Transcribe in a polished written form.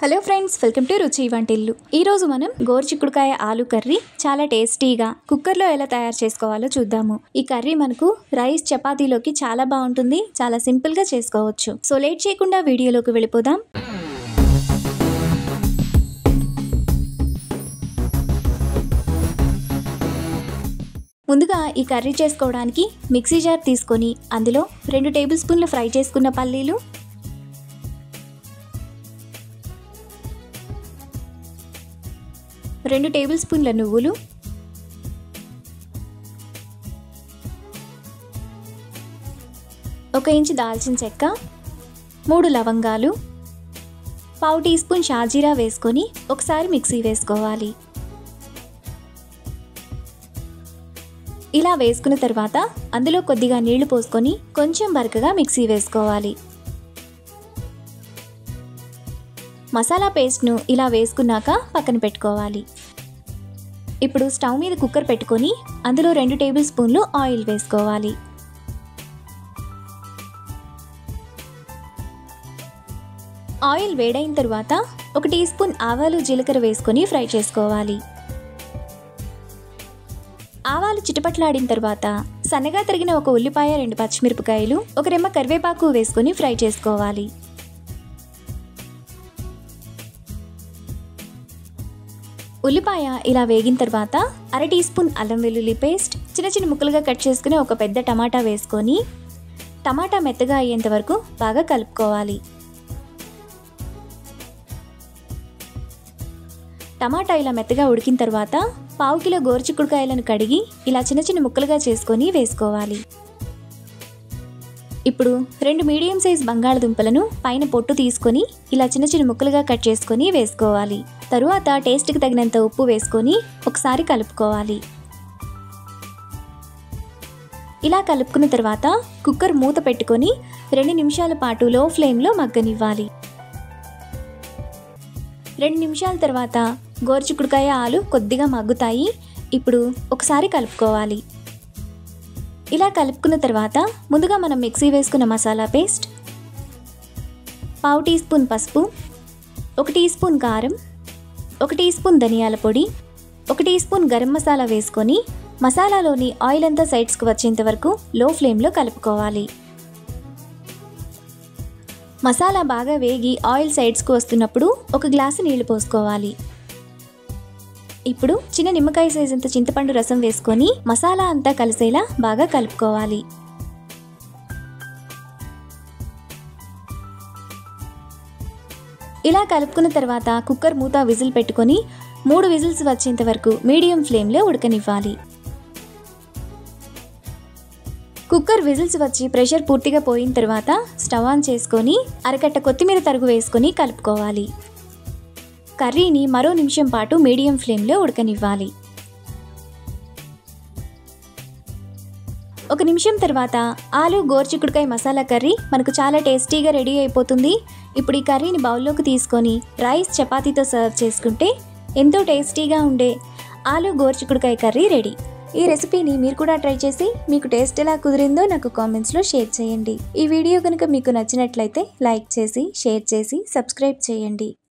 Hello friends, welcome to రుచి వంటిల్లు. ఈరోజు మనం గోరుచిక్కుడుకాయ ఆలు కర్రీ చాలా టేస్టీగా కుక్కర్లో ఎలా తయారు చేసుకోవాలో చూద్దాము. ఈ కర్రీ మనకు రైస్ చపాతీలోకి చాలా బాగుంటుంది, చాలా సింపుల్గా చేసుకోవచ్చు. సో లేట్ చేయకుండా వీడియోలోకి వెళ్ళిపోదాం. ముందుగా ఈ కర్రీ చేసుకోవడానికి మిక్సీ జార్ తీసుకొని అందులో 2 టేబుల్ స్పూన్లు ఫ్రై చేసుకున్న పల్లీలు, 2 టేబుల్ స్పూన్ల నువ్వులు, 1 ఇంచు దాల్చిన చెక్క, 3 లవంగాలు, 1/2 టీ స్పూన్ షాజీరా వేసుకొని ఒకసారి మిక్సీ వేసుకోవాలి. ఇలా వేసుకున్న తర్వాత అందులో కొద్దిగా నీళ్లు పోసుకొని కొంచెం బరకగా మిక్సీ వేసుకోవాలి. మసాలా పేస్ట్ను ఇలా వేసుకున్నాక పక్కన పెట్టుకోవాలి. ఇప్పుడు స్టవ్ మీద కుక్కర్ పెట్టుకొని అందులో 2 టేబుల్ స్పూన్లు ఆయిల్ వేసుకోవాలి. ఆయిల్ వేడైన తర్వాత 1 టీ స్పూన్ ఆవాలు జీలకర్ర వేసుకొని ఫ్రై చేసుకోవాలి. ఆవాలు చిటపట్లాడిన తర్వాత సన్నగా తరిగిన 1 ఉల్లిపాయ, 2 పచ్చిమిరపకాయలు, 1 రెమ్మ కరివేపాకు వేసుకొని ఫ్రై చేసుకోవాలి. ఉల్లిపాయ ఇలా వేగిన తర్వాత 1/2 టీ స్పూన్ అల్లం వెల్లుల్లి పేస్ట్, చిన్న చిన్న ముక్కలుగా కట్ చేసుకుని 1 పెద్ద టమాటా వేసుకొని టమాటా మెత్తగా అయ్యేంత వరకు బాగా కలుపుకోవాలి. టమాటా ఇలా మెత్తగా ఉడికిన తర్వాత 1/2 కిలో గోరుచిక్కుడుకాయలను కడిగి ఇలా చిన్న చిన్న ముక్కలుగా చేసుకొని వేసుకోవాలి. ఇప్పుడు 2 మీడియం సైజ్ బంగాళదుంపలను పైన పొట్టు తీసుకొని ఇలా చిన్న చిన్న ముక్కలుగా కట్ చేసుకొని వేసుకోవాలి. తరువాత టేస్ట్కి తగినంత ఉప్పు వేసుకొని ఒకసారి కలుపుకోవాలి. ఇలా కలుపుకున్న తర్వాత కుక్కర్ మూత పెట్టుకొని 2 నిమిషాల పాటు లో ఫ్లేమ్లో మగ్గనివ్వాలి. 2 నిమిషాల తర్వాత గోరుచిక్కుడుకాయ ఆలు కొద్దిగా మగ్గుతాయి. ఇప్పుడు ఒకసారి కలుపుకోవాలి. ఇలా కలుపుకున్న తర్వాత ముందుగా మనం మిక్సీ వేసుకున్న మసాలా పేస్ట్, 1/2 టీ స్పూన్ పసుపు, 1 టీ స్పూన్ కారం, 1 టీ స్పూన్ ధనియాల పొడి, 1 టీ స్పూన్ గరం మసాలా వేసుకొని మసాలాలోని ఆయిల్ అంతా సైడ్స్కి వచ్చేంత వరకు లో ఫ్లేమ్లో కలుపుకోవాలి. మసాలా బాగా వేగి ఆయిల్ సైడ్స్కి వస్తున్నప్పుడు 1 గ్లాసు నీళ్లు పోసుకోవాలి. ఇప్పుడు చిన్న నిమ్మకాయ సైజంత చింతపండు రసం వేసుకొని మసాలా అంతా కలిసేలా బాగా కలుపుకోవాలి. ఇలా కలుపుకున్న తర్వాత కుక్కర్ మూత విజిల్ పెట్టుకొని 3 విజిల్స్ వచ్చేంత వరకు మీడియం ఫ్లేమ్లో ఉడకనివ్వాలి. కుక్కర్ విజిల్స్ వచ్చి ప్రెషర్ పూర్తిగా పోయిన తర్వాత స్టవ్ ఆన్ చేసుకొని అరకట్ట కొత్తిమీర తరుగు వేసుకొని కలుపుకోవాలి. కర్రీని మరో నిమిషం పాటు మీడియం ఫ్లేమ్లో ఉడకనివ్వాలి. 1 నిమిషం తర్వాత ఆలు గోరుచిక్కుడుకాయ మసాలా కర్రీ మనకు చాలా టేస్టీగా రెడీ అయిపోతుంది. ఇప్పుడు ఈ కర్రీని బౌల్లోకి తీసుకొని రైస్ చపాతీతో సర్వ్ చేసుకుంటే ఎంతో టేస్టీగా ఉండే ఆలు గోరుచిక్కుడుకాయ కర్రీ రెడీ. ఈ రెసిపీని మీరు కూడా ట్రై చేసి మీకు టేస్ట్ ఎలా కుదిరిందో నాకు కామెంట్స్లో షేర్ చేయండి. ఈ వీడియో కనుక మీకు నచ్చినట్లయితే లైక్ చేసి, షేర్ చేసి, సబ్స్క్రైబ్ చేయండి.